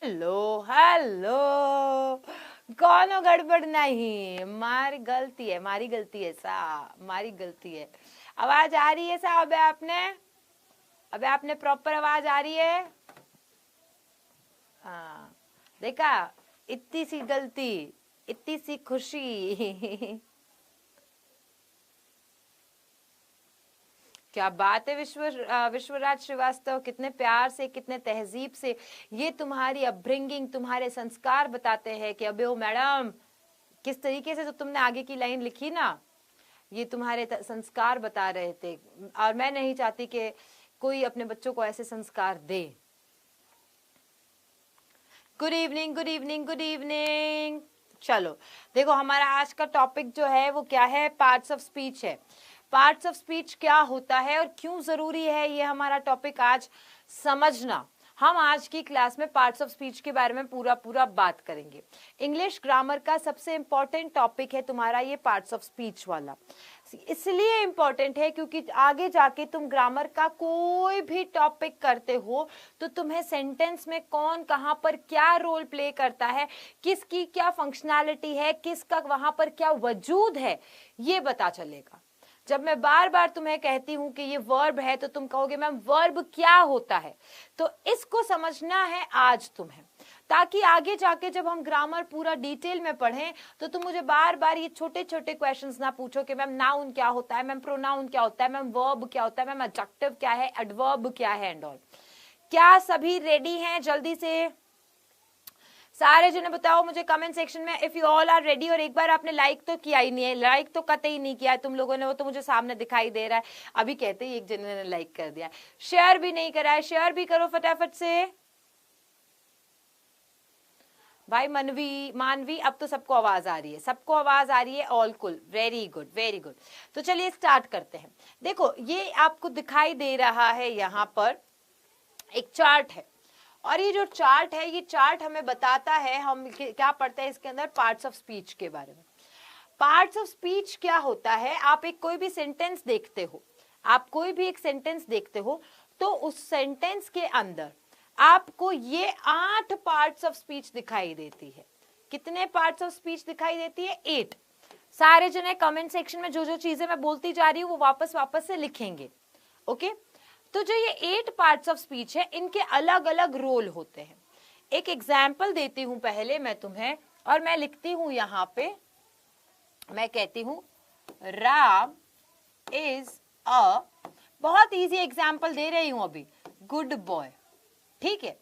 Hello hello, कौन गड़बड़ नहीं, मारी गलती है, मारी गलती है सा, मारी गलती है। आवाज आ रही है सा? अबे आपने प्रॉपर आवाज आ रही है? हाँ देखा, इतनी सी गलती, इतनी सी खुशी। क्या बात है विश्वराज श्रीवास्तव, कितने प्यार से, कितने तहजीब से ये तुम्हारी अपब्रिंगिंग, तुम्हारे संस्कार बताते हैं कि अबे ओ मैडम, किस तरीके से तो तुमने आगे की लाइन लिखी ना, ये तुम्हारे संस्कार बता रहे थे। और मैं नहीं चाहती कि कोई अपने बच्चों को ऐसे संस्कार दे। Good evening, good evening, good evening. चलो देखो, हमारा आज का टॉपिक जो है वो क्या है? पार्ट्स ऑफ स्पीच है। पार्ट्स ऑफ स्पीच क्या होता है और क्यों जरूरी है, ये हमारा टॉपिक आज समझना। हम आज की क्लास में पार्ट्स ऑफ स्पीच के बारे में पूरा बात करेंगे। इंग्लिश ग्रामर का सबसे इंपॉर्टेंट टॉपिक है तुम्हारा ये पार्ट्स ऑफ स्पीच वाला। इसलिए इंपॉर्टेंट है क्योंकि आगे जाके तुम ग्रामर का कोई भी टॉपिक करते हो तो तुम्हें सेंटेंस में कौन कहां पर क्या रोल प्ले करता है, किसकी क्या फंक्शनैलिटी है, किसका वहां पर क्या वजूद है, ये पता चलेगा। जब मैं बार बार तुम्हें कहती हूं कि ये वर्ब है तो तुम कहोगे मैम वर्ब क्या होता है, तो इसको समझना है आज तुम्हें, ताकि आगे जाके जब हम ग्रामर पूरा डिटेल में पढ़ें तो तुम मुझे बार बार ये छोटे छोटे क्वेश्चंस ना पूछो कि मैम नाउन क्या होता है, मैम प्रोनाउन क्या होता है, मैम वर्ब क्या होता है, मैम एडजेक्टिव क्या है, एडवर्ब क्या है एंड ऑल। क्या सभी रेडी हैं? जल्दी से सारे जने बताओ मुझे कमेंट सेक्शन में if you all are ready. और एक बार आपने लाइक तो किया ही नहीं है, लाइक तो कतई नहीं किया है तुम लोगों ने, वो तो मुझे सामने दिखाई दे रहा है। अभी कहते ही एक जने ने लाइक कर दिया, शेयर भी नहीं करा है, शेयर भी करो फटाफट से भाई। मानवी अब तो सबको आवाज आ रही है, सबको आवाज आ रही है, ऑल कुल, वेरी गुड वेरी गुड। तो चलिए स्टार्ट करते हैं। देखो ये आपको दिखाई दे रहा है, यहाँ पर एक चार्ट है, और ये जो चार्ट है, ये चार्ट हमें बताता है, हम क्या पढ़ते हैं इसके अंदर, पार्ट्स ऑफ स्पीच के बारे में। पार्ट्स ऑफ स्पीच क्या होता है? आप एक कोई भी सेंटेंस देखते हो, आप कोई भी एक सेंटेंस देखते हो तो उस सेंटेंस के अंदर आपको ये 8 पार्ट्स ऑफ स्पीच दिखाई देती है। कितने पार्ट्स ऑफ स्पीच दिखाई देती है? 8। सारे जने कमेंट सेक्शन में जो जो चीजें मैं बोलती जा रही हूँ वो वापस से लिखेंगे, ओके? तो जो ये 8 पार्ट्स ऑफ स्पीच है, इनके अलग अलग रोल होते हैं। एक एग्जाम्पल देती हूं पहले मैं तुम्हें, और मैं लिखती हूं यहां पे, मैं कहती हूं राम इज अ, बहुत इजी एग्जाम्पल दे रही हूं अभी, गुड बॉय, ठीक है?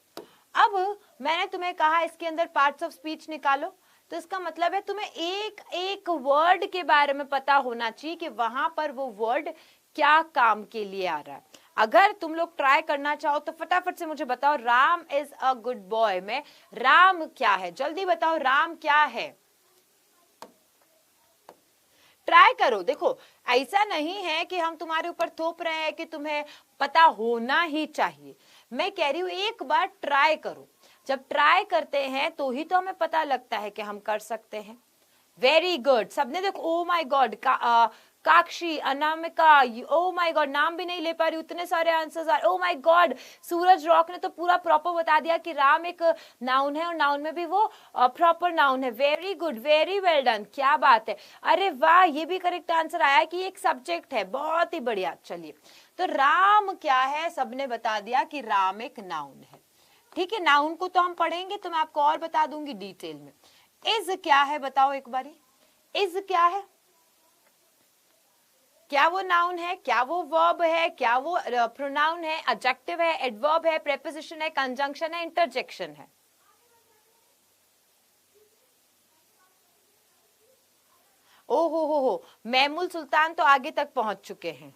अब मैंने तुम्हें कहा इसके अंदर पार्ट्स ऑफ स्पीच निकालो, तो इसका मतलब है तुम्हें एक एक वर्ड के बारे में पता होना चाहिए कि वहां पर वो वर्ड क्या काम के लिए आ रहा है। अगर तुम लोग ट्राई करना चाहो तो फटाफट से मुझे बताओ, Ram is a good boy में राम क्या है? जल्दी बताओ, राम क्या है? ट्राई करो। देखो ऐसा नहीं है कि हम तुम्हारे ऊपर थोप रहे हैं कि तुम्हें पता होना ही चाहिए, मैं कह रही हूं एक बार ट्राई करो। जब ट्राई करते हैं तो ही तो हमें पता लगता है कि हम कर सकते हैं। वेरी गुड, सबने देखो, oh my God, Kakshi, Anamika, oh my God, नाम भी नहीं ले पा रही, उतने सारे आंसर्स आ, oh my God, Suraj rock ने तो पूरा प्रॉपर बता दिया कि राम एक नाउन है और नाउन में भी वो प्रॉपर नाउन है। Very good, very well done, क्या बात है। अरे वाह, ये भी करेक्ट आंसर आया कि एक सब्जेक्ट है, बहुत ही बढ़िया। चलिए, तो राम क्या है? सबने बता दिया कि राम एक नाउन है, ठीक है? नाउन को तो हम पढ़ेंगे तो मैं आपको और बता दूंगी डिटेल में। इज क्या है बताओ एक बारी, इज क्या है? क्या वो नाउन है, क्या वो वर्ब है, क्या वो प्रोनाउन है, एडजेक्टिव है, एडवर्ब है, प्रेपोजिशन है, कंजंक्शन है, इंटरजेक्शन है? ओ हो, महमूल सुल्तान तो आगे तक पहुंच चुके हैं।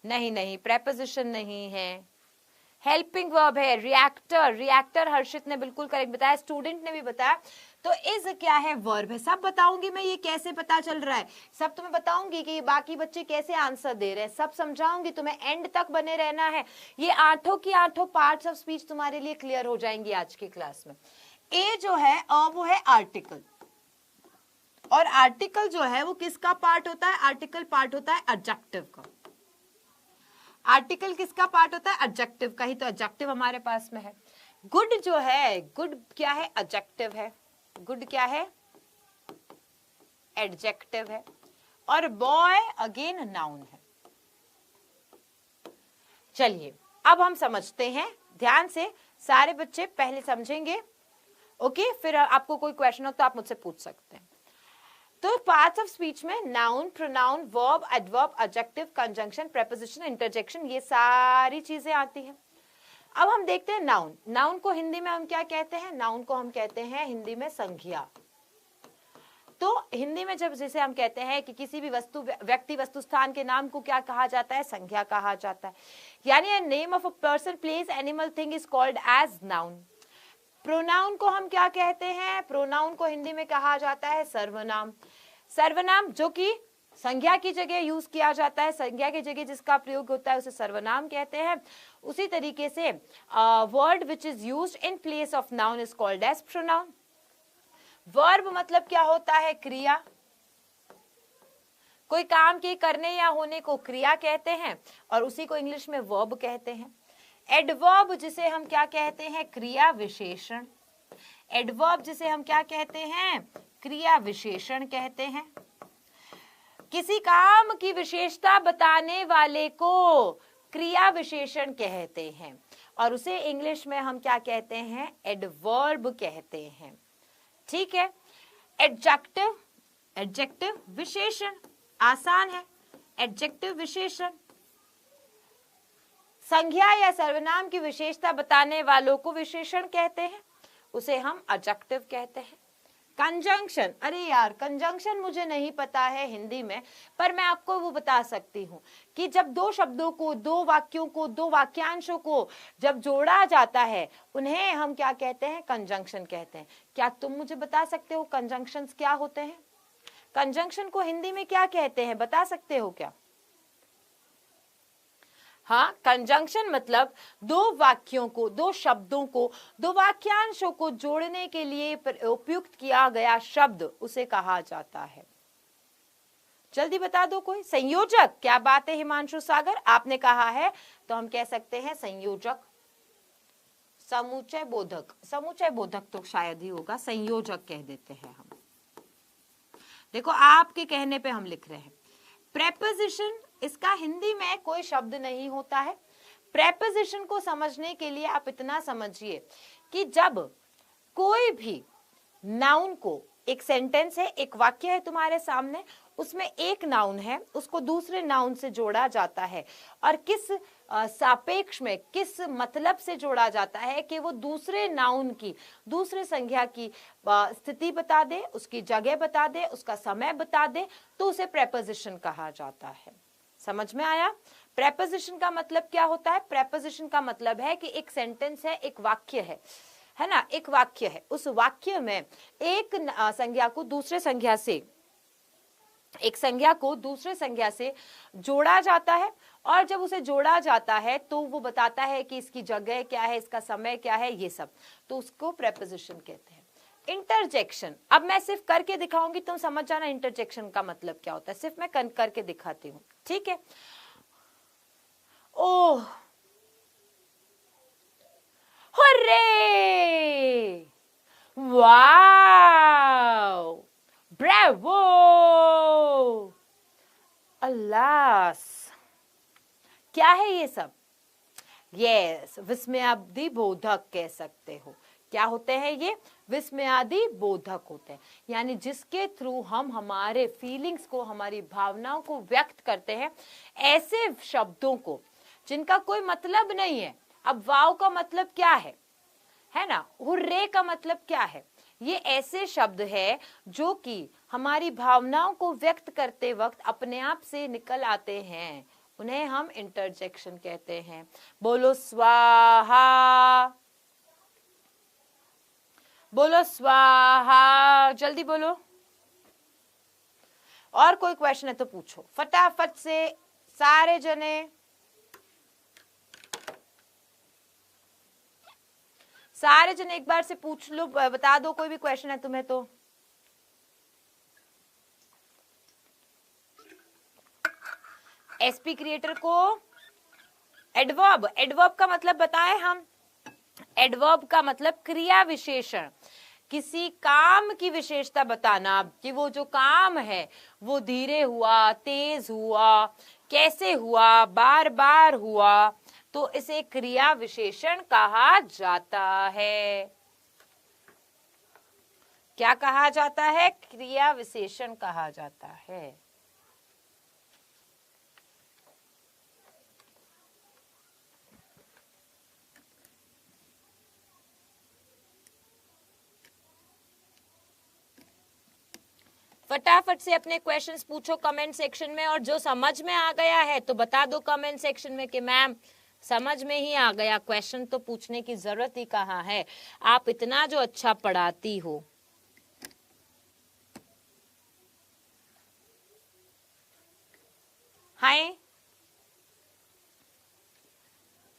नहीं नहीं, प्रेपोजिशन नहीं है, हेल्पिंग वर्ब है, रिएक्टर, रिएक्टर हर्षित ने बिल्कुल करेक्ट बताया, स्टूडेंट ने भी बताया। तो इज क्या है? वर्ब है। सब बताऊंगी मैं, ये कैसे पता चल रहा है, सब तुम्हें बताऊंगी कि बाकी बच्चे कैसे आंसर दे रहे हैं, सब समझाऊंगी तुम्हें, एंड तक बने रहना है। ये 8 की 8 पार्ट्स ऑफ स्पीच तुम्हारे लिए क्लियर हो जाएंगी आज की क्लास में। ए जो है वो है आर्टिकल, और आर्टिकल जो है वो किसका पार्ट होता है? आर्टिकल पार्ट होता है एडजेक्टिव का। आर्टिकल किसका पार्ट होता है? एडजेक्टिव का ही, तो एडजेक्टिव हमारे पास में है। गुड जो है, गुड क्या है, एडजेक्टिव है, गुड क्या है, एडजेक्टिव है, और बॉय अगेन नाउन है। चलिए अब हम समझते हैं ध्यान से, सारे बच्चे पहले समझेंगे, ओके, फिर आपको कोई क्वेश्चन हो तो आप मुझसे पूछ सकते हैं। तो पार्ट्स ऑफ स्पीच में noun, pronoun, verb, adverb, adjective, conjunction, preposition, interjection, ये सारी चीजें आती हैं। अब हम देखते हैं नाउन। नाउन को हिंदी में हम क्या कहते हैं? नाउन को हम कहते हैं हिंदी में संज्ञा। तो हिंदी में जब जैसे हम कहते हैं कि किसी भी वस्तु, व्यक्ति, वस्तु, स्थान के नाम को क्या कहा जाता है? संज्ञा कहा जाता है। यानी name of a person, place, animal, thing is called as noun. Pronoun को हम क्या कहते हैं? प्रोनाउन को हिंदी में कहा जाता है सर्वनाम। सर्वनाम जो कि संज्ञा की जगह यूज किया जाता है, संज्ञा की जगह जिसका प्रयोग होता है उसे सर्वनाम कहते हैं। उसी तरीके से word which is used in place of noun is called as pronoun. Verb मतलब क्या होता है? क्रिया। कोई काम के करने या होने को क्रिया कहते हैं और उसी को इंग्लिश में वर्ब कहते हैं। एडवर्ब जिसे हम क्या कहते हैं? क्रिया विशेषण। एडवर्ब जिसे हम क्या कहते हैं? क्रिया विशेषण कहते हैं। किसी काम की विशेषता बताने वाले को क्रिया विशेषण कहते हैं और उसे इंग्लिश में हम क्या कहते हैं? एडवर्ब कहते हैं। ठीक है। एडजेक्टिव, एडजेक्टिव विशेषण, आसान है। एडजेक्टिव विशेषण संज्ञा या सर्वनाम की विशेषता बताने वालों को विशेषण कहते हैं, उसे हम एडजेक्टिव कहते हैं। कंजंक्शन, अरे यार कंजंक्शन मुझे नहीं पता है हिंदी में, पर मैं आपको वो बता सकती हूँ कि जब दो शब्दों को, दो वाक्यों को, दो वाक्यांशों को जब जोड़ा जाता है उन्हें हम क्या कहते हैं? कंजंक्शन कहते हैं। क्या तुम मुझे बता सकते हो कंजंक्शंस क्या होते हैं? कंजंक्शन को हिंदी में क्या कहते हैं, बता सकते हो क्या? हाँ, कंजंक्शन मतलब दो वाक्यों को, दो शब्दों को, दो वाक्यांशों को जोड़ने के लिए उपयुक्त किया गया शब्द उसे कहा जाता है। जल्दी बता दो कोई। संयोजक, क्या बात है हिमांशु सागर, आपने कहा है तो हम कह सकते हैं संयोजक। समुच्चय बोधक, समुच्चय बोधक तो शायद ही होगा, संयोजक कह देते हैं हम। देखो आपके कहने पे हम लिख रहे हैं। प्रेपोजिशन, इसका हिंदी में कोई शब्द नहीं होता है। प्रेपोजिशन को समझने के लिए आप इतना समझिए कि जब कोई भी नाउन को, एक सेंटेंस है, एक वाक्य है तुम्हारे सामने, उसमें एक नाउन है, उसको दूसरे नाउन से जोड़ा जाता है और किस सापेक्ष में, किस मतलब से जोड़ा जाता है कि वो दूसरे नाउन की, दूसरे संज्ञा की स्थिति बता दे, उसकी जगह बता दे, उसका समय बता दे, तो उसे प्रेपोजिशन कहा जाता है। समझ में आया? प्रेपोजिशन का मतलब क्या होता है? प्रेपोजिशन का मतलब है कि एक सेंटेंस है, एक वाक्य है ना, एक वाक्य है, उस वाक्य में एक संज्ञा को दूसरे संज्ञा से, एक संज्ञा को दूसरे संज्ञा से जोड़ा जाता है और जब उसे जोड़ा जाता है तो वो बताता है कि इसकी जगह क्या है, इसका समय क्या है, ये सब, तो उसको प्रेपोजिशन कहते हैं। इंटरजेक्शन, अब मैं सिर्फ करके दिखाऊंगी, तुम समझ जाना इंटरजेक्शन का मतलब क्या होता है, सिर्फ मैं करके दिखाती हूँ, ठीक है? ओह, हुर्रे, वाओ, ब्रावो, अल्लास, क्या है ये सब? यस, विस्मयादि बोधक कह सकते हो। क्या होते हैं ये? विस्मयादि बोधक होते हैं, यानी जिसके थ्रू हम हमारे फीलिंग्स को, हमारी भावनाओं को व्यक्त करते हैं, ऐसे शब्दों को जिनका कोई मतलब नहीं है। अब वाव का मतलब क्या है ना, हुर्रे का मतलब क्या है? ये ऐसे शब्द है जो कि हमारी भावनाओं को व्यक्त करते वक्त अपने आप से निकल आते हैं, उन्हें हम इंटरजेक्शन कहते हैं। बोलो स्वाहा, बोलो स्वाहा, जल्दी बोलो। और कोई क्वेश्चन है तो पूछो फटाफट से, सारे जने, सारे जने एक बार से पूछ लो, बता दो कोई भी क्वेश्चन है तुम्हें तो। एसपी क्रिएटर को एडवर्ब, एडवर्ब का मतलब बताएं हम। एडवर्ब का मतलब क्रिया विशेषण, किसी काम की विशेषता बताना कि वो जो काम है वो धीरे हुआ, तेज हुआ, कैसे हुआ, बार बार हुआ, तो इसे क्रिया विशेषण कहा जाता है। क्या कहा जाता है? क्रिया विशेषण कहा जाता है। फटाफट से अपने क्वेश्चंस पूछो कमेंट सेक्शन में, और जो समझ में आ गया है तो बता दो कमेंट सेक्शन में कि मैम समझ में ही आ गया, क्वेश्चन तो पूछने की जरूरत ही कहाँ है, आप इतना जो अच्छा पढ़ाती हो। हाय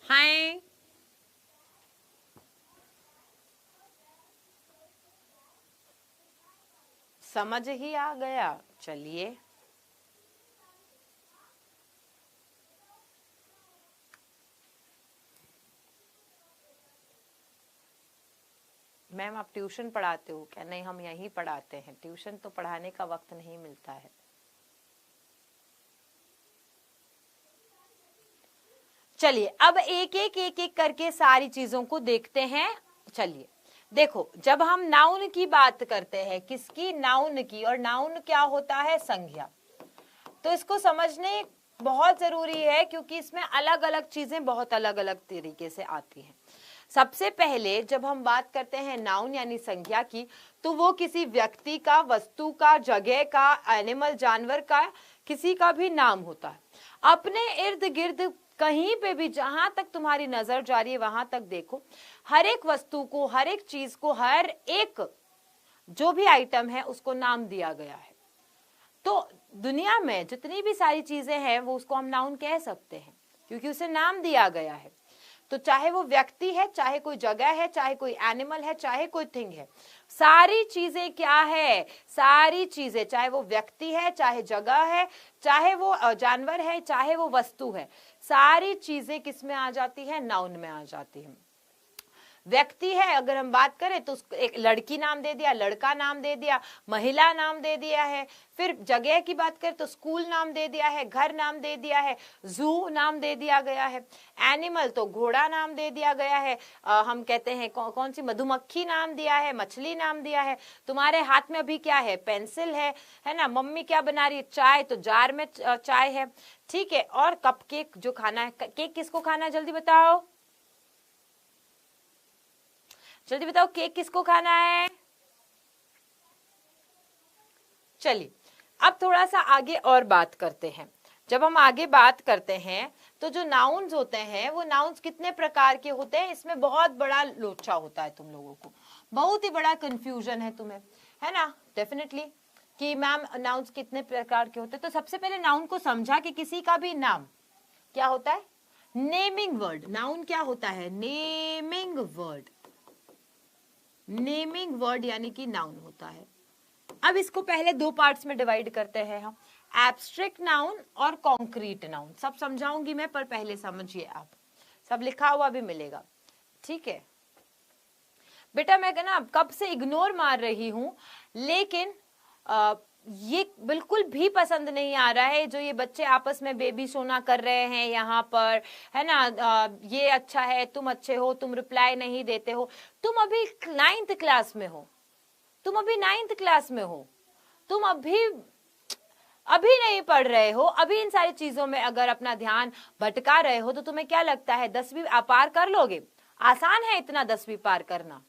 हाय, समझ ही आ गया। चलिए, मैम आप ट्यूशन पढ़ाते हो क्या? नहीं, हम यहीं पढ़ाते हैं, ट्यूशन तो पढ़ाने का वक्त नहीं मिलता है। चलिए अब एक एक करके सारी चीजों को देखते हैं। चलिए देखो, जब हम नाउन की बात करते हैं, किसकी? नाउन की। और नाउन क्या होता है? संज्ञा। तो इसको समझने बहुत जरूरी है, क्योंकि इसमें अलग अलग चीजें बहुत अलग अलग तरीके से आती हैं। सबसे पहले जब हम बात करते हैं नाउन यानी संज्ञा की, तो वो किसी व्यक्ति का, वस्तु का, जगह का, एनिमल जानवर का, किसी का भी नाम होता है। अपने इर्द गिर्द कहीं पे भी जहां तक तुम्हारी नजर जा रही है वहां तक देखो, हर एक वस्तु को, हर एक चीज को, हर एक जो भी आइटम है उसको नाम दिया गया है। तो दुनिया में जितनी भी सारी चीजें हैं वो उसको हम नाउन कह सकते हैं, क्योंकि उसे नाम दिया गया है। तो चाहे वो व्यक्ति है, चाहे कोई जगह है, चाहे कोई एनिमल है, चाहे कोई थिंग है, सारी चीजें क्या है? सारी चीजें, चाहे वो व्यक्ति है, चाहे जगह है, चाहे वो जानवर है, चाहे वो वस्तु है, सारी चीजें किस में आ जाती है? नाउन में आ जाती है। व्यक्ति है अगर हम बात करें तो उसको एक लड़की नाम दे दिया, लड़का नाम दे दिया, महिला नाम दे दिया है। फिर जगह की बात करें तो स्कूल नाम दे दिया है, घर नाम दे दिया है, जू नाम दे दिया गया है। एनिमल तो घोड़ा नाम दे दिया गया है। हम कहते हैं कौन सी? मधुमक्खी नाम दिया है, मछली नाम दिया है। तुम्हारे हाथ में अभी क्या है? पेंसिल है ना। मम्मी क्या बना रही है? चाय, तो जार में चाय है, ठीक है। और कप केक जो खाना है, केक किसको खाना है? जल्दी बताओ, जल्दी बताओ, केक किसको खाना है? चलिए अब थोड़ा सा आगे और बात करते हैं। जब हम आगे बात करते हैं तो जो नाउन्स होते हैं वो नाउन्स कितने प्रकार के होते हैं, इसमें बहुत बड़ा लोचा होता है। तुम लोगों को बहुत ही बड़ा कंफ्यूजन है तुम्हें, है ना? डेफिनेटली कि मैम नाउन्स कितने प्रकार के होते हैं। तो सबसे पहले नाउन को समझा कि किसी का भी नाम क्या होता है? Naming word. नाउन क्या होता है? Naming word. नेमिंग वर्ड यानी कि नाउन होता है। अब इसको पहले दो पार्ट्स में डिवाइड करते हैं हम, एब्स्ट्रैक्ट नाउन और कॉन्क्रीट नाउन। सब समझाऊंगी मैं, पर पहले समझिए आप, सब लिखा हुआ भी मिलेगा, ठीक है बेटा? मैं ना कब से इग्नोर मार रही हूं, लेकिन ये बिल्कुल भी पसंद नहीं आ रहा है जो ये बच्चे आपस में बेबी सोना कर रहे हैं यहाँ पर, है ना? ये अच्छा है, तुम अच्छे हो, तुम रिप्लाई नहीं देते हो। तुम अभी 9th क्लास में हो, तुम अभी 9th क्लास में हो, तुम अभी नहीं पढ़ रहे हो। अभी इन सारी चीजों में अगर अपना ध्यान भटका रहे हो तो तुम्हें क्या लगता है 10वीं पार कर लोगे? आसान है इतना 10वीं पार करना?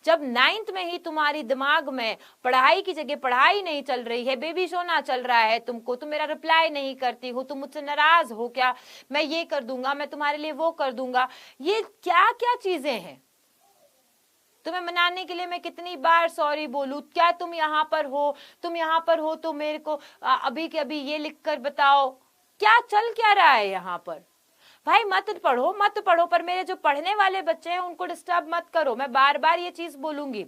जब 9th में ही तुम्हारी दिमाग में पढ़ाई की जगह पढ़ाई नहीं चल रही है, बेबी सोना चल रहा है तुमको, तुम मेरा रिप्लाई नहीं करती हो, तुम मुझसे नाराज हो क्या, मैं ये कर दूंगा, मैं तुम्हारे लिए वो कर दूंगा, ये क्या क्या चीजें हैं? तुम्हें मनाने के लिए मैं कितनी बार सॉरी बोलूं? क्या तुम यहाँ पर हो? तुम यहाँ पर हो तो मेरे को अभी के अभी ये लिख कर बताओ, क्या चल क्या रहा है यहाँ पर? भाई मत पढ़ो, मत पढ़ो, पर मेरे जो पढ़ने वाले बच्चे हैं उनको डिस्टर्ब मत करो। मैं बार बार ये चीज बोलूंगी,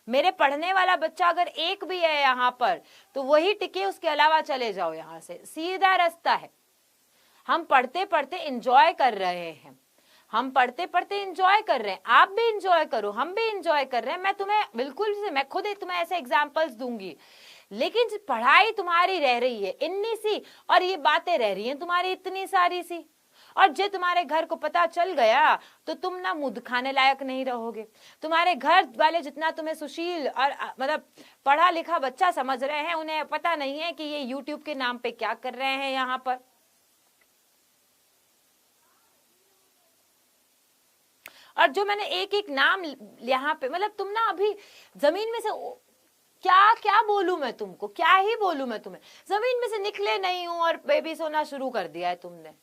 मेरे पढ़ने वाला बच्चा अगर एक भी है यहाँ पर तो वही टिके, उसके अलावा चले जाओ यहाँ से। सीधा रास्ता है, हम पढ़ते पढ़ते एंजॉय कर रहे हैं, हम पढ़ते पढ़ते एंजॉय कर रहे हैं, आप भी एंजॉय करो, हम भी एंजॉय कर रहे हैं। मैं तुम्हें बिल्कुल से, मैं खुद तुम्हें ऐसे एग्जांपल्स दूंगी, लेकिन पढ़ाई तुम्हारी रह रही है इतनी सी, और ये बातें रह रही हैं तुम्हारी इतनी सारी सी। और जो तुम्हारे घर को पता चल गया तो तुम ना मुंह खाने लायक नहीं रहोगे। तुम्हारे घर वाले जितना तुम्हें सुशील और मतलब पढ़ा लिखा बच्चा समझ रहे हैं, उन्हें पता नहीं है कि ये यूट्यूब के नाम पे क्या कर रहे हैं यहाँ पर। और जो मैंने एक एक नाम यहाँ पे, मतलब तुम ना अभी जमीन में से, क्या क्या बोलूं मैं तुमको, क्या ही बोलूं मैं तुम्हें, जमीन में से निकले नहीं हूं और बेबी सोना शुरू कर दिया है तुमने।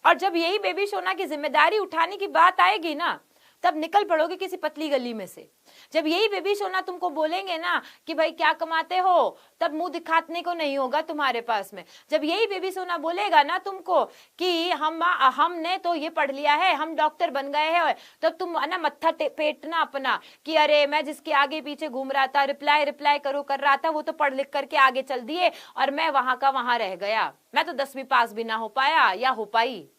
और जब यही बेबी सोना की जिम्मेदारी उठाने की बात आएगी ना, तब निकल पड़ोगे किसी पतली गली में से। जब यही बेबी सोना तुमको बोलेंगे ना कि भाई क्या कमाते हो, तब मुंह दिखाने को नहीं होगा तुम्हारे पास में। जब यही बेबी सोना बोलेगा ना तुमको कि हमने तो ये पढ़ लिया है, हम डॉक्टर बन गए हैं, तब तुम ना मत्था पेटना अपना कि अरे मैं जिसके आगे पीछे घूम रहा था, रिप्लाई करो कर रहा था, वो तो पढ़ लिख करके आगे चल दिए और मैं वहां का वहां रह गया, मैं तो 10वीं पास भी ना हो पाया या हो पाई।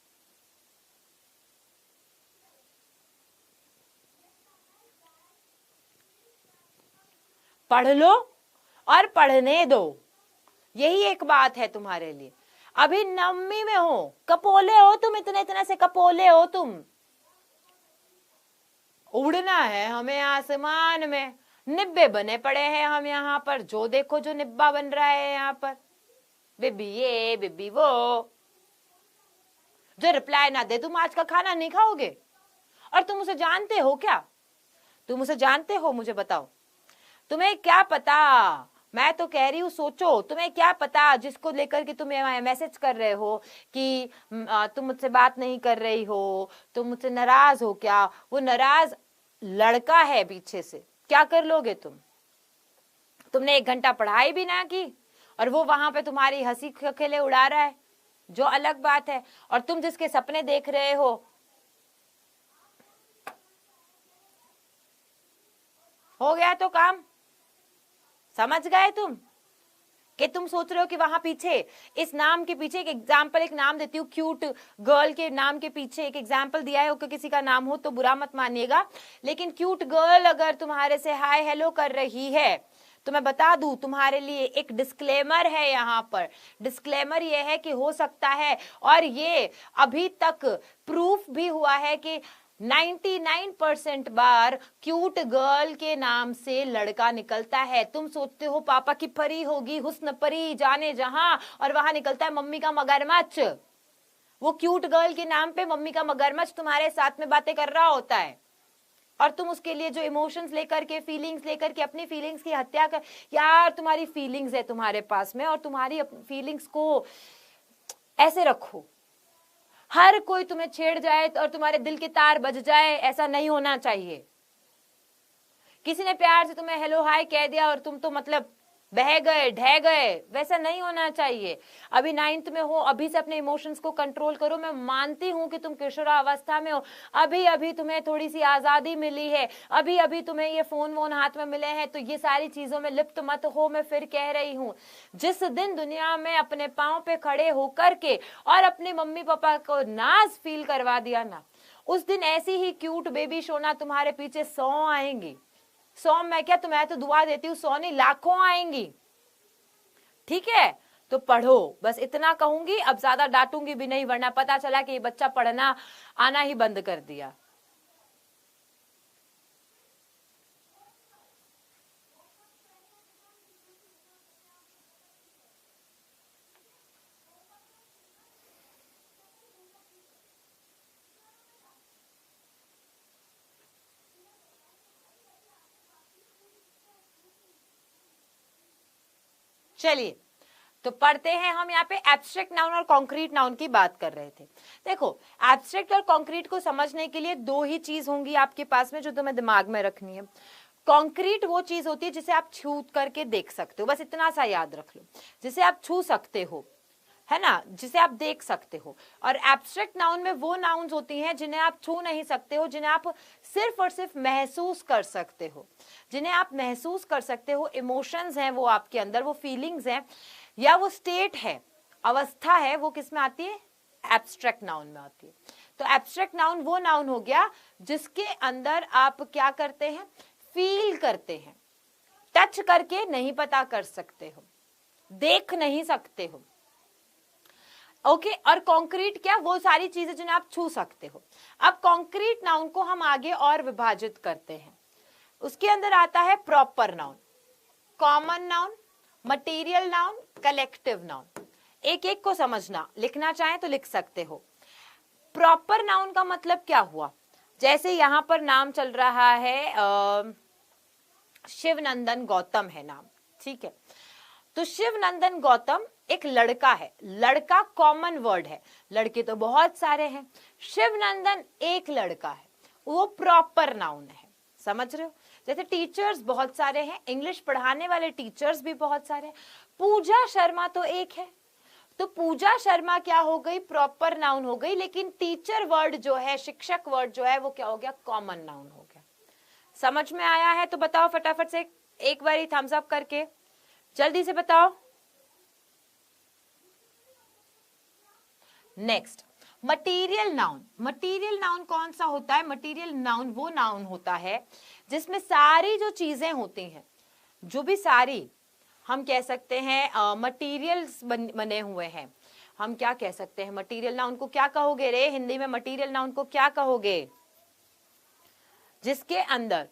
पढ़ लो और पढ़ने दो, यही एक बात है तुम्हारे लिए। अभी 9वीं में हो, कपोले हो तुम, इतने इतने से कपोले हो तुम। उड़ना है हमें आसमान में, निब्बे बने पड़े हैं हम यहाँ पर, जो देखो जो निब्बा बन रहा है यहाँ पर, बेबी ये बेबी वो। जो रिप्लाई ना दे, तुम आज का खाना नहीं खाओगे। और तुम उसे जानते हो क्या, तुम उसे जानते हो, मुझे बताओ। तुम्हें क्या पता, मैं तो कह रही हूँ सोचो, तुम्हें क्या पता जिसको लेकर के तुम मैसेज कर रहे हो कि तुम मुझसे बात नहीं कर रही हो, तुम मुझसे नाराज हो क्या, वो नाराज लड़का है पीछे से। क्या कर लोगे तुमने 1 घंटा पढ़ाई भी ना की और वो वहां पे तुम्हारी हंसी खेले उड़ा रहा है, जो अलग बात है। और तुम जिसके सपने देख रहे हो गया तो काम, समझ गए तुम कि तुम सोच रहे हो कि वहां पीछे, इस नाम के पीछे एक एग्जाम्पल, एक नाम देती हूँ, क्यूट गर्ल के नाम के पीछे एक एग्जाम्पल दिया है, किसी का नाम हो तो बुरा मत मानिएगा, लेकिन क्यूट गर्ल अगर तुम्हारे से हाय हेलो कर रही है तो मैं बता दूं तुम्हारे लिए एक डिस्क्लेमर है यहाँ पर। डिस्क्लेमर ये है कि हो सकता है, और ये अभी तक प्रूफ भी हुआ है कि 99% बार क्यूट गर्ल के नाम से लड़का निकलता है। तुम सोचते हो पापा की परी होगी, हुस्न परी जाने जहां, और वहां निकलता है मम्मी का मगरमच्छ। वो क्यूट गर्ल के नाम पे मम्मी का मगरमच्छ तुम्हारे साथ में बातें कर रहा होता है, और तुम उसके लिए जो इमोशंस लेकर के, फीलिंग्स लेकर के, अपनी फीलिंग्स की हत्या कर। यार तुम्हारी फीलिंग्स है तुम्हारे पास में, और तुम्हारी फीलिंग्स को ऐसे रखो, हर कोई तुम्हें छेड़ जाए और तुम्हारे दिल के तार बज जाए, ऐसा नहीं होना चाहिए। किसी ने प्यार से तुम्हें हेलो हाय कह दिया और तुम तो मतलब बह गए, ढह गए, वैसा नहीं होना चाहिए। अभी 9th में हो, अभी से अपने इमोशंस को कंट्रोल करो। मैं मानती हूं कि तुम किशोरावस्था में हो, अभी अभी तुम्हें थोड़ी सी आजादी मिली है, अभी अभी तुम्हें ये फोन वोन हाथ में मिले हैं, तो ये सारी चीजों में लिप्त मत हो। मैं फिर कह रही हूँ, जिस दिन दुनिया में अपने पांव पे खड़े होकर के और अपने मम्मी पापा को नाज फील करवा दिया ना, उस दिन ऐसी ही क्यूट बेबी सोना तुम्हारे पीछे 100 आएंगी। 100 मैं क्या, तुम्हें तो दुआ देती हूँ 100 नहीं, लाखों आएंगी। ठीक है, तो पढ़ो, बस इतना कहूंगी, अब ज्यादा डांटूंगी भी नहीं, वरना पता चला कि ये बच्चा पढ़ना आना ही बंद कर दिया। चलिए, तो पढ़ते हैं हम यहाँ पे एब्स्ट्रैक्ट नाउन और कॉन्क्रीट नाउन की बात कर रहे थे। देखो, एब्स्ट्रैक्ट और कॉन्क्रीट को समझने के लिए 2 ही चीज होंगी आपके पास में जो तुम्हें दिमाग में रखनी है। कॉन्क्रीट वो चीज होती है जिसे आप छू करके देख सकते हो, बस इतना सा याद रख लो, जिसे आप छू सकते हो, है ना, जिसे आप देख सकते हो। और एब्स्ट्रैक्ट नाउन में वो नाउन्स होती हैं जिन्हें आप छू नहीं सकते हो, जिन्हें आप सिर्फ और सिर्फ महसूस कर सकते हो, जिन्हें आप महसूस कर सकते हो। इमोशंस हैं वो आपके अंदर, वो फीलिंग्स हैं, या वो स्टेट है, अवस्था है वो किस में आती है? एब्स्ट्रैक्ट नाउन में आती है। तो एब्स्ट्रैक्ट नाउन वो नाउन हो गया जिसके अंदर आप क्या करते हैं? फील करते हैं, टच करके नहीं पता कर सकते हो, देख नहीं सकते हो। ओके और कॉन्क्रीट क्या? वो सारी चीजें जिन्हें आप छू सकते हो। अब कॉन्क्रीट नाउन को हम आगे और विभाजित करते हैं। उसके अंदर आता है proper noun, common noun, material noun, collective noun. एक एक को समझना, लिखना चाहे तो लिख सकते हो। प्रॉपर नाउन का मतलब क्या हुआ? जैसे यहां पर नाम चल रहा है शिवनंदन गौतम है नाम, ठीक है। तो शिवनंदन गौतम एक लड़का है, लड़का कॉमन वर्ड है, लड़के तो बहुत सारे हैं, शिवनंदन एक लड़का है, वो प्रॉपर नाउन है। समझ रहे हो? जैसे टीचर्स बहुत सारे हैं, इंग्लिश पढ़ाने वाले टीचर्स भी बहुत सारे हैं, पूजा शर्मा तो एक है, तो पूजा शर्मा क्या हो गई? प्रॉपर नाउन हो गई। लेकिन टीचर वर्ड जो है, शिक्षक वर्ड जो है, वो क्या हो गया? कॉमन नाउन हो गया। समझ में आया है तो बताओ फटाफट से एक बार थम्स अप करके, जल्दी से बताओ। Next, material noun. Material noun कौन सा होता है? मटीरियल नाउन वो नाउन होता है जिसमें सारी जो चीजें होती हैं, जो भी सारी हम कह सकते हैं मटीरियल्स बने हुए हैं, हम क्या कह सकते हैं? मटीरियल नाउन को क्या कहोगे रे हिंदी में? मटीरियल नाउन को क्या कहोगे? जिसके अंदर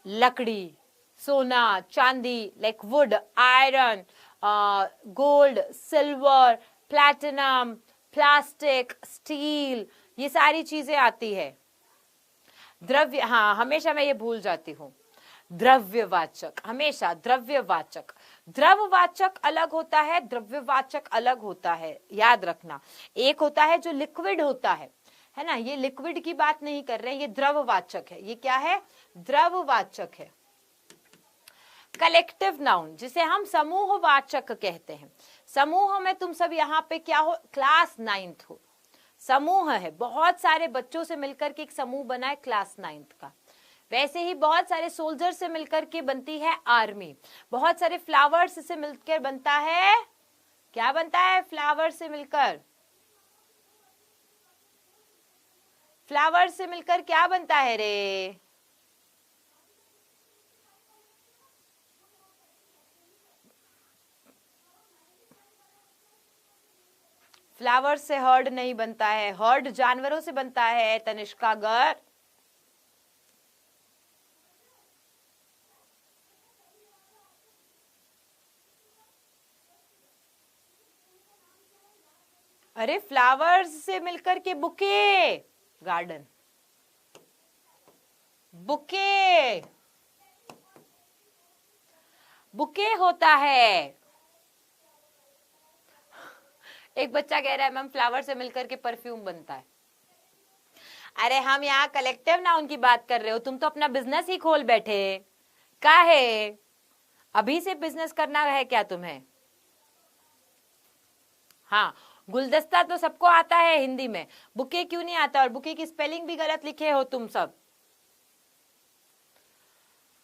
लकड़ी, सोना, चांदी, like would, iron, gold, silver, platinum, plastic, steel, ये सारी चीजें आती है। द्रव्य, हाँ हमेशा मैं ये भूल जाती हूँ, द्रव्यवाचक, हमेशा द्रव्यवाचक। द्रववाचक अलग होता है, द्रव्यवाचक अलग होता है, याद रखना। एक होता है जो लिक्विड होता है ना, ये लिक्विड की बात नहीं कर रहे हैं, ये द्रववाचक है। ये क्या है? द्रववाचक है। कलेक्टिव नाउन जिसे हम समूहवाचक कहते हैं। समूह में तुम सब यहाँ पे क्या हो? क्लास 9th हो। समूह है, बहुत सारे बच्चों से मिलकर के एक समूह बना है क्लास 9th का। वैसे ही बहुत सारे सोल्जर से मिलकर के बनती है आर्मी, बहुत सारे फ्लावर्स से मिलकर बनता है, क्या बनता है? फ्लावर से मिलकर, फ्लावर से मिलकर क्या बनता है रे? फ्लावर से हर्ड नहीं बनता है, हर्ड जानवरों से बनता है तनिष्का गर। अरे फ्लावर्स से मिलकर के बुके, गार्डन, बुके, बुके होता है। एक बच्चा कह रहा है मैम फ्लावर से मिलकर के परफ्यूम बनता है। अरे हम यहाँ कलेक्टिव नाउन की बात कर रहे हो, तुम तो अपना बिजनेस ही खोल बैठे। क्या है? अभी से बिजनेस करना है क्या तुम्हें? हाँ, गुलदस्ता तो सबको आता है हिंदी में, बुके क्यों नहीं आता? और बुके की स्पेलिंग भी गलत लिखे हो तुम सब।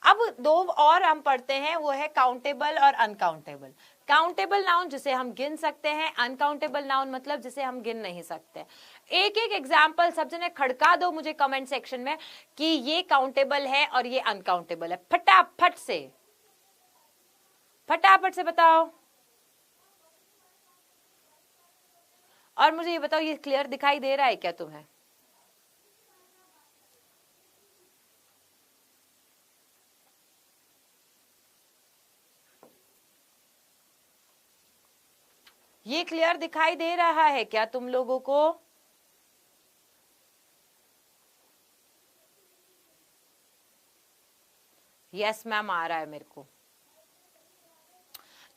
अब दो और हम पढ़ते हैं, वो है काउंटेबल और अनकाउंटेबल। काउंटेबल नाउन जिसे हम गिन सकते हैं, अनकाउंटेबल नाउन मतलब जिसे हम गिन नहीं सकते। एक एक एग्जाम्पल सब जने खड़का दो मुझे कमेंट सेक्शन में कि ये काउंटेबल है और ये अनकाउंटेबल है, फटाफट से, फटाफट से बताओ। और मुझे ये बताओ, ये क्लियर दिखाई दे रहा है क्या तुम्हें? ये क्लियर दिखाई दे रहा है क्या तुम लोगों को? यस मैम आ रहा है मेरे को।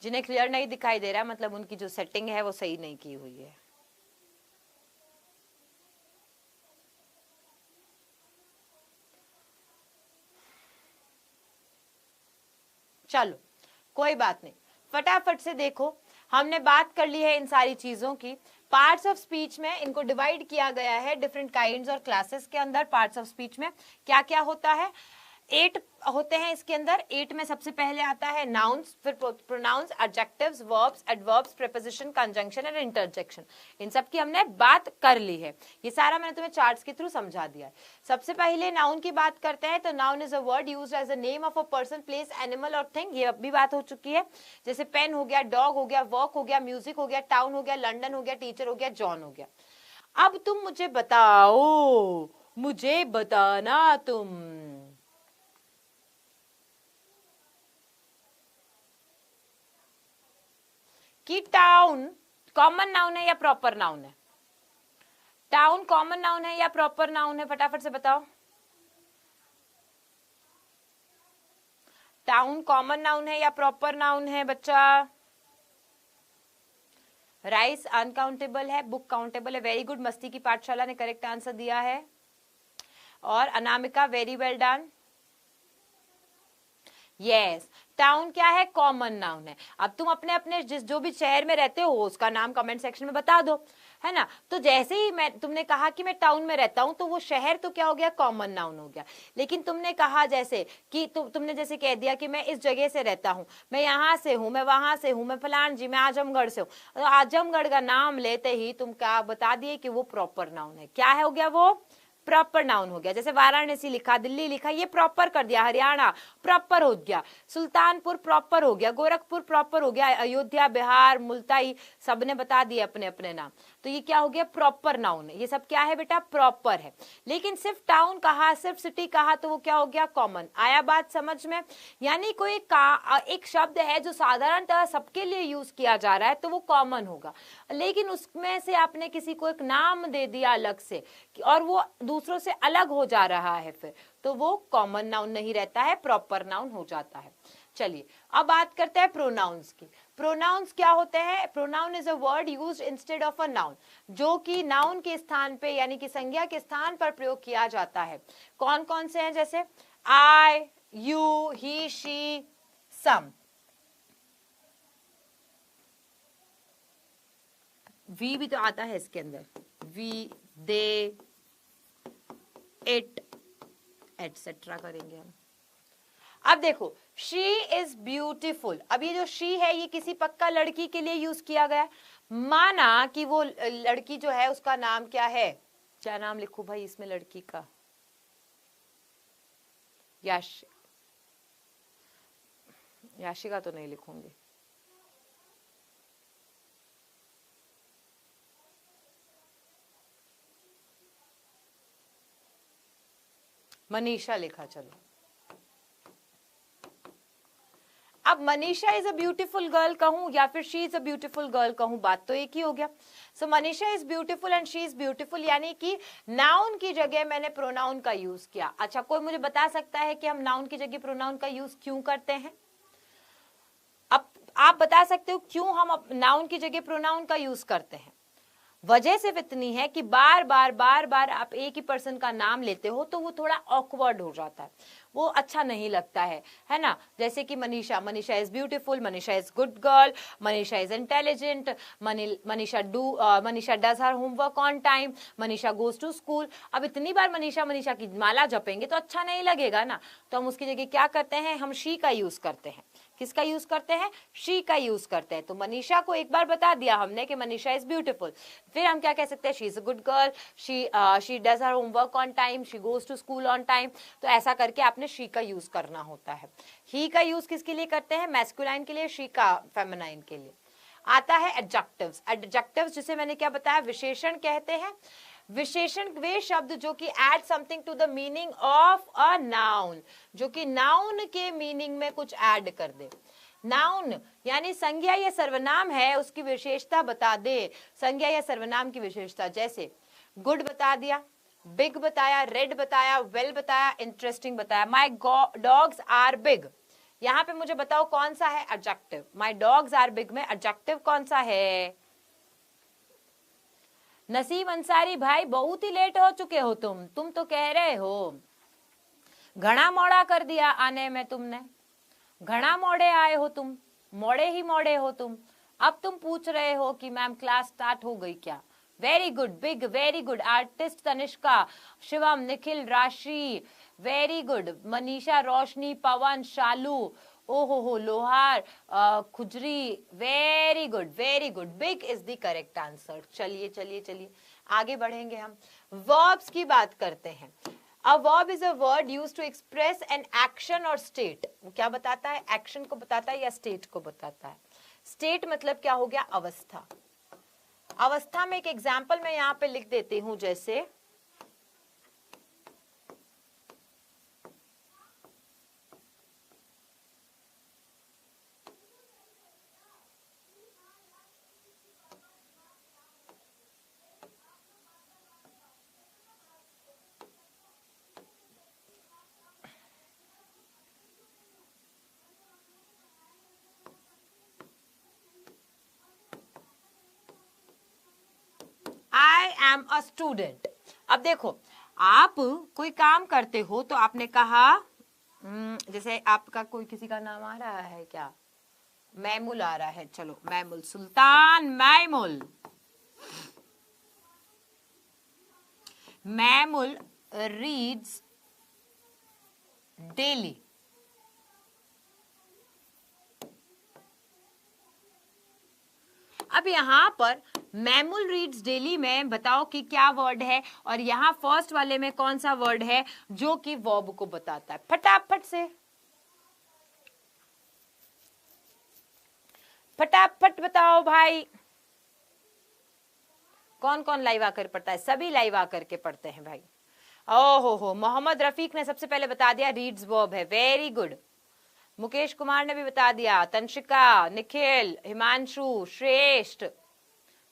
जिन्हें क्लियर नहीं दिखाई दे रहा है मतलब उनकी जो सेटिंग है वो सही नहीं की हुई है। चलो कोई बात नहीं, फटाफट से देखो, हमने बात कर ली है इन सारी चीजों की। पार्ट्स ऑफ स्पीच में इनको डिवाइड किया गया है डिफरेंट काइंड्स और क्लासेस के अंदर। पार्ट्स ऑफ स्पीच में क्या क्या होता है? 8 होते हैं इसके अंदर। 8 में सबसे पहले आता है नाउन्स, फिर pronouns, adjectives, verbs, adverbs, preposition, conjunction and interjection. इन सब की हमने बात कर ली है, ये सारा मैंने तुम्हें चार्ट्स के थ्रू समझा दिया है। सबसे पहले नाउन की बात करते हैं, तो noun is a word used as a name of a person, place, animal और थिंग। ये अब भी बात हो चुकी है, जैसे पेन हो गया, डॉग हो गया, वर्क हो गया, म्यूजिक हो गया, टाउन हो गया, लंदन हो गया, टीचर हो गया, जॉन हो गया। अब तुम मुझे बताओ, मुझे बताना तुम कि टाउन कॉमन नाउन है या प्रॉपर नाउन है? टाउन कॉमन नाउन है या प्रॉपर नाउन है? फटाफट से बताओ। टाउन कॉमन नाउन है या प्रॉपर नाउन है बच्चा? राइस अनकाउंटेबल है, बुक काउंटेबल है। वेरी गुड, मस्ती की पाठशाला ने करेक्ट आंसर दिया है। और Anamika very well done. Yes, town क्या है? कॉमन नाउन है। अब तुम अपने अपने जिस जो भी शहर में रहते हो उसका नाम कमेंट सेक्शन में बता दो, है ना। तो जैसे ही तुमने कहा कि मैं टाउन में रहता हूं, तो वो शहर तो क्या हो गया? कॉमन नाउन हो गया। लेकिन तुमने कहा जैसे कि तुमने जैसे कह दिया कि मैं इस जगह से रहता हूं, मैं यहाँ से हूं, मैं वहां से हूं, मैं फलान जी, मैं आजमगढ़ से हूँ, तो आजमगढ़ का नाम लेते ही तुम क्या बता दिए कि वो प्रॉपर नाउन है। क्या है हो गया? वो प्रॉपर नाउन हो गया। जैसे वाराणसी लिखा, दिल्ली लिखा, ये प्रॉपर कर दिया। हरियाणा प्रॉपर हो गया, सुल्तानपुर प्रॉपर हो गया, गोरखपुर प्रॉपर हो गया, अयोध्या, बिहार, मुल्ताई, सबने बता दिए अपने अपने नाम। तो ये क्या हो गया? प्रॉपर नाउन है। ये सब क्या है बेटा? प्रॉपर है। लेकिन सिर्फ टाउन कहा, सिर्फ सिटी कहा, तो वो क्या हो गया? कॉमन। आया बात समझ में? यानी कोई एक शब्द है जो साधारणतः सबके लिए यूज किया जा रहा है, तो वो कॉमन होगा। लेकिन उसमें से आपने किसी को एक नाम दे दिया अलग से, और वो दूसरों से अलग हो जा रहा है, फिर तो वो कॉमन नाउन नहीं रहता है, प्रॉपर नाउन हो जाता है। चलिए अब बात करते हैं प्रोनाउंस की। प्रोनाउंस क्या होते हैं? Pronoun is a word used instead of a noun, जो कि नाउन के स्थान पे यानी कि संज्ञा के स्थान पर प्रयोग किया जाता है। कौन कौन से हैं? जैसे I, you, he, she, some. We भी तो आता है इसके अंदर, वी, दे, इट, एटसेट्रा करेंगे हम। अब देखो, शी इज ब्यूटीफुल। अब ये जो शी है ये किसी पक्का लड़की के लिए यूज किया गया। माना कि वो लड़की जो है उसका नाम क्या है? क्या नाम लिखूं भाई इसमें लड़की का? याशिका तो नहीं लिखूंगी। मनीषा लिखा, चलो। अब Manisha is a beautiful girl कहूं या फिर she is a beautiful girl कहूं, बात तो एक ही हो गया। So Manisha is beautiful and she is beautiful, यानी कि नाउन की जगह मैंने प्रोनाउन का यूज किया। अच्छा, कोई मुझे बता सकता है कि हम नाउन की जगह प्रोनाउन का यूज क्यों करते हैं? अब आप बता सकते हो क्यों हम नाउन की जगह प्रोनाउन का यूज करते हैं? वजह सिर्फ इतनी है कि बार बार आप एक ही पर्सन का नाम लेते हो तो वो थोड़ा ऑकवर्ड हो जाता है, वो अच्छा नहीं लगता है ना। जैसे कि Manisha, Manisha is beautiful, Manisha is good girl, Manisha is intelligent, Manisha does her homework on time, Manisha goes to school. अब इतनी बार मनीषा मनीषा की माला जपेंगे तो अच्छा नहीं लगेगा ना, तो हम उसकी जगह क्या करते हैं? हम शी का यूज करते हैं। किसका यूज करते हैं? शी का यूज करते हैं। तो मनीषा को एक बार बता दिया हमने कि मनीषा इज ब्यूटीफुल, फिर हम क्या कह सकते हैं? She is a good girl, she does her homework on time, she goes to school on time. तो ऐसा करके आपने शी का यूज करना होता है। ही का यूज किसके लिए करते हैं? मैस्कुलाइन के लिए, शी का फेमिनाइन के लिए। आता है एडजेक्टिव्स। एडजेक्टिव्स जिसे मैंने क्या बताया? विशेषण कहते हैं। विशेषण वे शब्द जो कि add something to the meaning of a noun, जो कि नाउन के मीनिंग में कुछ ऐड कर दे। नाउन यानी संज्ञा या सर्वनाम है, उसकी विशेषता बता दे। संज्ञा या सर्वनाम की विशेषता, जैसे गुड बता दिया, बिग बताया, रेड बताया, वेल बताया, इंटरेस्टिंग बताया। माई डॉग्स आर बिग, यहां पे मुझे बताओ कौन सा है adjective? My dogs are big में एडजेक्टिव कौन सा है? नसीब अंसारी भाई, बहुत ही लेट हो चुके हो तुम तो कह रहे हो घना मोड़ा कर दिया आने में तुमने, घना मोड़े आए हो तुम, मोड़े ही मोड़े हो तुम। अब तुम पूछ रहे हो कि मैम क्लास स्टार्ट हो गई क्या? Very good, big, very good. Artist Tanishka, Shivam, Nikhil, Rashi, very good. Manisha, Roshni, Pawan, Shalu, ओहो Lohar, Khujri, very good very good. Big is the correct answer. चलिए चलिए चलिए आगे बढ़ेंगे हम। वर्ब्स की बात करते हैं। A verb is a word used to express an action or state. वो क्या बताता है? एक्शन को बताता है या स्टेट को बताता है? स्टेट मतलब क्या हो गया? अवस्था। अवस्था में एक एग्जाम्पल मैं यहां पे लिख देती हूं, जैसे आई एम अ स्टूडेंट। अब देखो, आप कोई काम करते हो तो आपने कहा, जैसे आपका कोई किसी का नाम आ रहा है क्या? मैमुल आ रहा है, चलो मैमुल, सुल्तान मैमुल। मैमुल रीड्स डेली। अब यहां पर मैमुल रीड्स डेली में बताओ कि क्या वर्ड है, और यहां फर्स्ट वाले में कौन सा वर्ड है जो कि वर्ब को बताता है? फटाफट से, फटाफट बताओ भाई। कौन कौन लाइव आकर पढ़ता है? सभी लाइव आकर के पढ़ते हैं भाई। ओहो, मोहम्मद रफीक ने सबसे पहले बता दिया रीड्स वर्ब है, वेरी गुड। मुकेश कुमार ने भी बता दिया, तंशिका, निखिल, हिमांशु, श्रेष्ठ,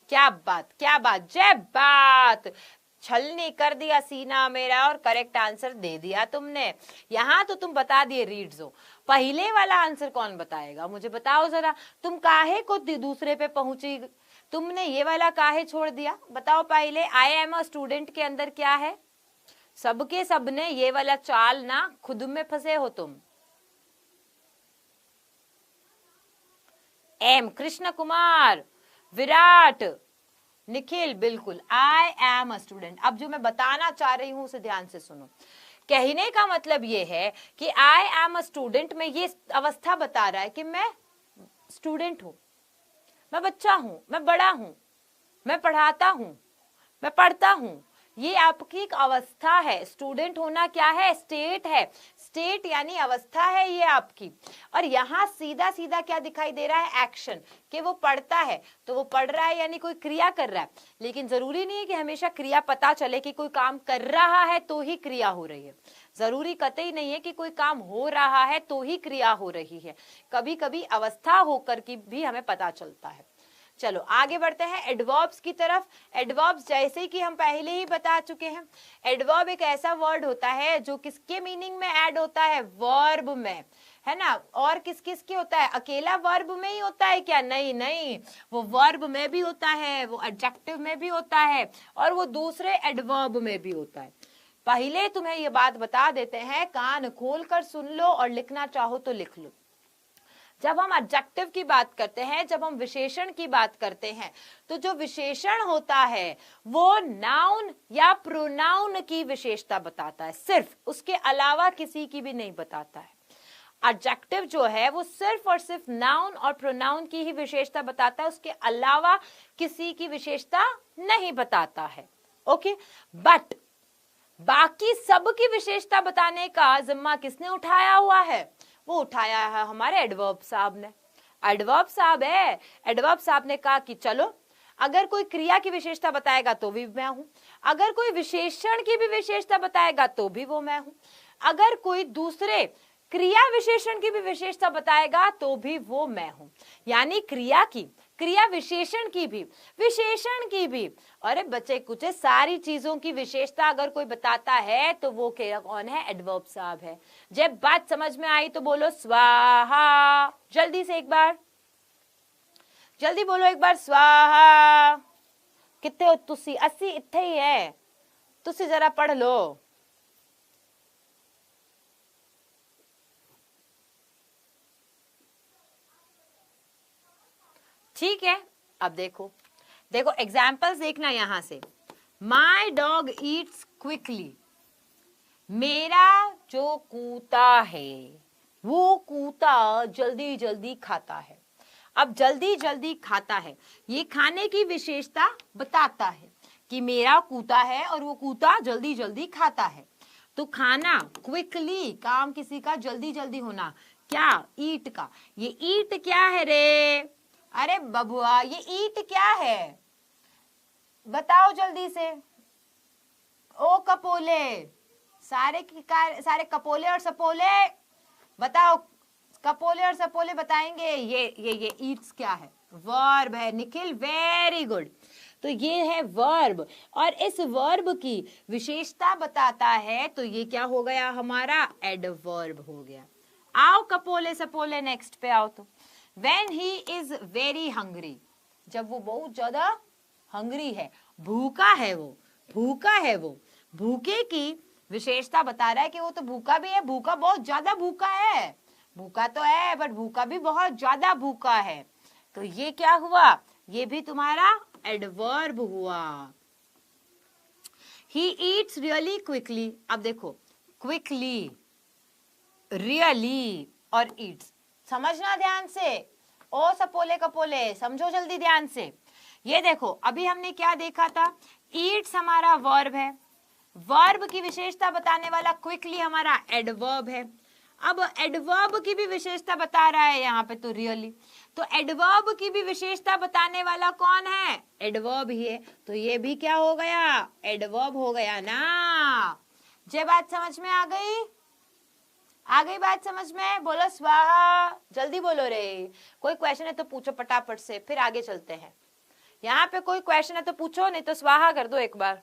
क्या बात क्या बात, जय बात। छलनी कर दिया सीना मेरा और करेक्ट आंसर दे दिया तुमने। यहां तो तुम बता दिए रीड्स हो। पहले वाला आंसर कौन बताएगा? मुझे बताओ जरा, तुम काहे को दूसरे पे पहुंची? तुमने ये वाला काहे छोड़ दिया? बताओ पहले। आई एम अ स्टूडेंट के अंदर क्या है? सबके सबने ये वाला चाल ना, खुद में फंसे हो तुम। एम, कृष्ण कुमार, विराट, निखिल, बिल्कुल आई एम अ स्टूडेंट। अब जो मैं बताना चाह रही हूं उसे ध्यान से सुनो। कहने का मतलब ये है कि आई एम अ स्टूडेंट में ये अवस्था बता रहा है कि मैं स्टूडेंट हूं, मैं बच्चा हूं, मैं बड़ा हूं, मैं पढ़ाता हूं, मैं पढ़ता हूं। ये आपकी एक अवस्था है। स्टूडेंट होना क्या है? स्टेट है। स्टेट यानी अवस्था है ये आपकी। और यहां सीधा सीधा क्या दिखाई दे रहा है? एक्शन, कि वो पढ़ता है तो वो पढ़ रहा है यानी कोई क्रिया कर रहा है। लेकिन जरूरी नहीं है कि हमेशा क्रिया पता चले कि कोई काम कर रहा है तो ही क्रिया हो रही है। जरूरी कतई नहीं है कि कोई काम हो रहा है तो ही क्रिया हो रही है। कभी कभी अवस्था होकर की भी हमें पता चलता है। चलो आगे बढ़ते हैं एडवर्ब्स की तरफ। एडवर्ब्स जैसे कि हम पहले ही बता चुके हैं, एडवर्ब एक ऐसा वर्ड होता है जो किसके मीनिंग में ऐड होता है? वर्ब में, है ना। और किस किस की होता है? अकेला वर्ब में ही होता है क्या? नहीं नहीं, वो वर्ब में भी होता है, वो एडजेक्टिव में भी होता है, और वो दूसरे एडवर्ब में भी होता है। पहले तुम्हें ये बात बता देते हैं, कान खोल कर सुन लो और लिखना चाहो तो लिख लो। जब हम एडजेक्टिव की बात करते हैं, जब हम विशेषण की बात करते हैं, तो जो विशेषण होता है वो नाउन या प्रोनाउन की विशेषता बताता है, सिर्फ, उसके अलावा किसी की भी नहीं बताता है। एडजेक्टिव जो है वो सिर्फ और सिर्फ नाउन और प्रोनाउन की ही विशेषता बताता है, उसके अलावा किसी की विशेषता नहीं बताता है। ओके, बट बाकी सब की विशेषता बताने का जिम्मा किसने उठाया हुआ है? वो उठाया है हमारे एडवर्ब साहब ने। एडवर्ब साहब है, एडवर्ब साहब ने कहा कि चलो, अगर कोई क्रिया की विशेषता बताएगा तो भी मैं हूं, अगर कोई विशेषण की भी विशेषता बताएगा तो भी वो मैं हूं, अगर कोई दूसरे क्रिया विशेषण की भी विशेषता बताएगा तो भी वो मैं हूं। यानी क्रिया की, क्रिया विशेषण की भी, विशेषण की भी, अरे बच्चे कुछ सारी चीजों की विशेषता अगर कोई बताता है तो वो कौन है? एडवर्ब साहब है। जब बात समझ में आई तो बोलो स्वाहा। जल्दी से एक बार, जल्दी बोलो एक बार स्वाहा। कितने हो तुसी? 80 इतने ही है, तुसी जरा पढ़ लो। ठीक है, अब देखो, देखो एग्जाम्पल्स देखना यहां से। My dog Yeats quickly. मेरा जो कूता है वो कूता जल्दी जल्दी खाता है। अब जल्दी जल्दी खाता है, ये खाने की विशेषता बताता है कि मेरा कूता है और वो कूता जल्दी जल्दी खाता है। तो खाना, क्विकली, काम किसी का जल्दी जल्दी होना, क्या, ईट का। ये ईट क्या है रे? अरे बबुआ, ये ईट क्या है? बताओ जल्दी से। ओ कपोले, सारे कपोले और सपोले बताओ। कपोले और सपोले बताएंगे। ये ईट्स क्या है? वर्ब है निखिल, वेरी गुड। तो ये है वर्ब, और इस वर्ब की विशेषता बताता है, तो ये क्या हो गया हमारा? एडवर्ब हो गया। आओ कपोले सपोले, नेक्स्ट पे आओ। तो when he is very hungry, जब वो बहुत ज्यादा हंग्री है, भूखा है वो, भूखा है वो। भूखे की विशेषता बता रहा है कि वो तो भूखा भी है, भूखा, बहुत ज्यादा भूखा है। भूखा तो है बट भूखा भी बहुत ज्यादा भूखा है। तो ये क्या हुआ? ये भी तुम्हारा एडवर्ब हुआ। He eats really quickly। अब देखो, क्विकली, रियली और ईट्स, समझना ध्यान से। ओ सपोले कपोले, समझो जल्दी ध्यान से। ये देखो, अभी हमने क्या देखा था? ईट्स हमारा वर्ब है, वर्ब की विशेषता बताने वाला क्विकली हमारा एडवर्ब है। अब एडवर्ब की भी विशेषता बता रहा है यहाँ पे तो रियली, तो एडवर्ब की भी विशेषता बताने वाला कौन है? एडवर्ब ही है। तो ये भी क्या हो गया? एडवर्ब हो गया ना। जे बात समझ में आ गई? आ गई बात समझ में? बोलो स्वाहा, जल्दी बोलो रे। कोई क्वेश्चन है तो पूछो फटाफट से, फिर आगे चलते हैं। यहाँ पे कोई क्वेश्चन है तो पूछो, नहीं तो स्वाहा कर दो एक बार।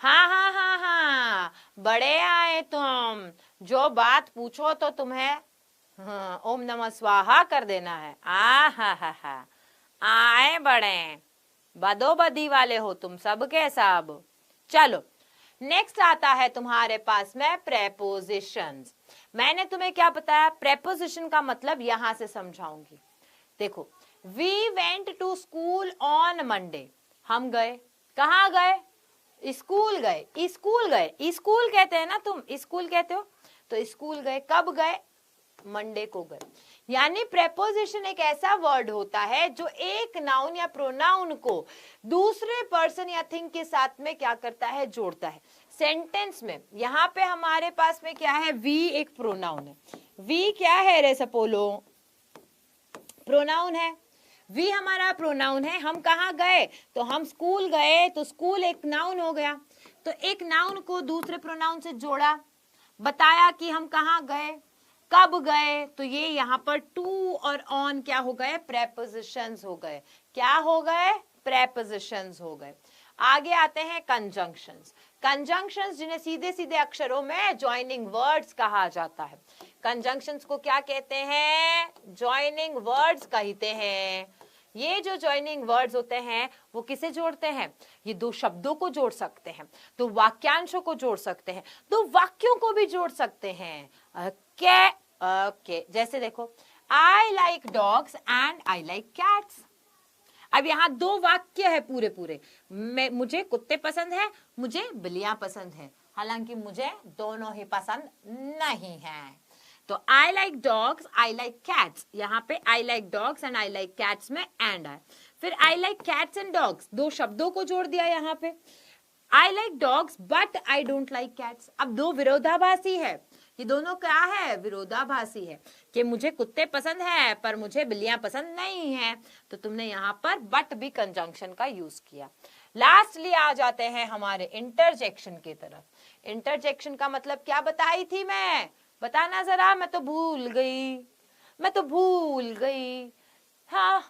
हाँ हाँ हाँ हाँ, बड़े आए तुम, जो बात पूछो तो तुम्हें ओम नमः स्वाहा कर देना है। आ हा हा, आए बड़े, बदोबदी वाले हो तुम सब के सब। चलो नेक्स्ट आता है तुम्हारे पास में प्रेपोजिशंस। मैंने तुम्हें क्या बताया? प्रेपोजिशन का मतलब यहां से समझाऊंगी। देखो, we went to school on Monday, हम गए, कहाँ गए? स्कूल गए। स्कूल गए, स्कूल कहते हैं ना तुम, स्कूल कहते हो, तो स्कूल गए। कब गए? मंडे को गए। यानी प्रेपोजिशन एक ऐसा वर्ड होता है जो एक नाउन या प्रोनाउन को दूसरे पर्सन या थिंग के साथ में क्या करता है? जोड़ता है सेंटेंस में। यहाँ पे हमारे पास में क्या है? वी एक प्रोनाउन है। वी क्या है रे सपोलो? प्रोनाउन है। वी हमारा प्रोनाउन है। हम कहाँ गए? तो हम स्कूल गए, तो स्कूल एक नाउन हो गया। तो एक नाउन को दूसरे प्रोनाउन से जोड़ा, बताया कि हम कहाँ गए, कब गए। तो ये यहाँ पर टू और ऑन क्या हो गए? प्रेपोजिशंस हो गए। क्या हो गए? प्रेपोजिशंस हो गए। आगे आते हैं कंजंक्शंस। कंजंक्शंस जिन्हें सीधे सीधे अक्षरों में जॉइनिंग वर्ड्स कहा जाता है। कंजंक्शंस को क्या कहते हैं? जॉइनिंग वर्ड्स कहते हैं। ये जो जॉइनिंग वर्ड्स होते हैं वो किसे जोड़ते हैं? ये दो शब्दों को जोड़ सकते हैं, तो वाक्यांशों को जोड़ सकते हैं, तो वाक्यों को भी जोड़ सकते हैं। ओके, जैसे देखो, I like dogs and I like cats. अब यहाँ दो वाक्य है पूरे पूरे। मुझे कुत्ते पसंद है, मुझे बिल्लियां पसंद है, हालांकि मुझे दोनों ही पसंद नहीं है। तो I like dogs, I like cats, यहाँ पे I like dogs and I like cats में एंड है। फिर I like cats and dogs, दो शब्दों को जोड़ दिया यहाँ पे। I like dogs but I don't like cats. अब दो विरोधाभासी है, ये दोनों क्या है? विरोधाभासी है, कि मुझे कुत्ते पसंद है पर मुझे बिल्लियां पसंद नहीं है। तो तुमने यहाँ पर बट भी कंजंक्शन का यूज किया। लास्टली आ जाते हैं हमारे इंटरजेक्शन की तरफ। इंटरजेक्शन का मतलब क्या बताई थी मैं? बताना जरा, मैं तो भूल गई, मैं तो भूल गई। हाँ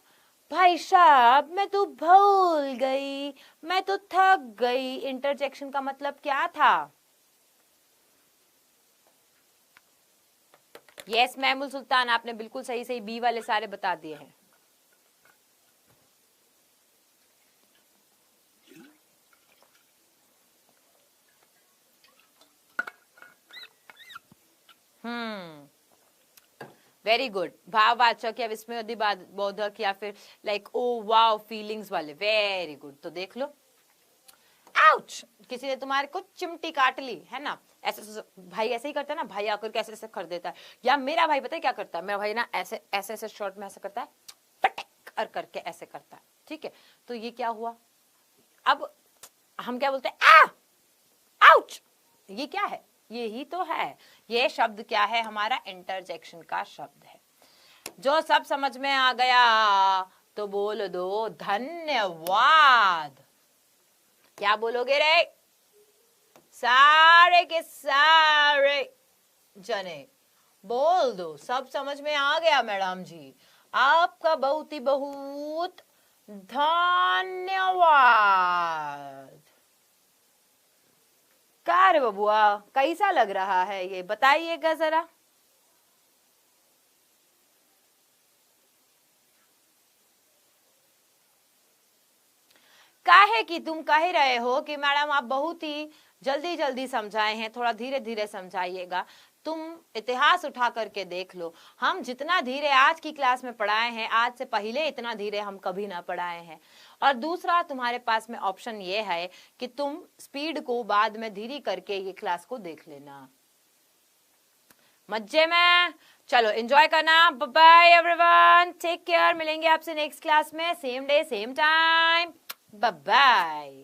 भाई साहब, मैं तो भूल गई, मैं तो थक गई। इंटरजेक्शन का मतलब क्या था? यस महमूद सुल्तान, आपने बिल्कुल सही सही बी वाले सारे बता दिए हैं। Very good. भाववाचक या विस्मयोद्दीपक या फिर लाइक ओ वाओ फीलिंग्स वाले, वेरी गुड। तो देख लो, आओ आउच, किसी ने तुम्हारे को चिमटी काट ली है ना, ऐसे भाई ऐसे ही करता है ना, भाई आकर के ऐसे ऐसे कर देता है, या मेरा भाई पता है क्या करता है, मेरा भाई ना ऐसे ऐसे ऐसे शॉर्ट में ऐसे करता है, पटक और करके ऐसे करता है, ठीक है। तो ये क्या हुआ, अब हम क्या बोलते हैं, आउच, ये क्या है, यही तो है, ये शब्द क्या है, हमारा इंटरजेक्शन का शब्द है। जो सब समझ में आ गया तो बोल दो धन्यवाद। क्या बोलोगे रे, सारे के सारे जने बोल दो सब समझ में आ गया मैडम जी, आपका बहुत ही बहुत धन्यवाद। क्या रे बबुआ, कैसा लग रहा है ये, बताइएगा जरा। काहे कि तुम कह रहे हो कि मैडम आप बहुत ही जल्दी जल्दी समझाए हैं, थोड़ा धीरे धीरे समझाइएगा। तुम इतिहास उठा करके देख लो, हम जितना धीरे आज की क्लास में पढ़ाए हैं, आज से पहले इतना धीरे हम कभी ना पढ़ाए हैं। और दूसरा, तुम्हारे पास में ऑप्शन ये है कि तुम स्पीड को बाद में धीरे करके ये क्लास को देख लेना। मजे में चलो एंजॉय करना। बाय एवरीवन, टेक केयर, मिलेंगे आपसे नेक्स्ट क्लास में, same day same time, bye bye.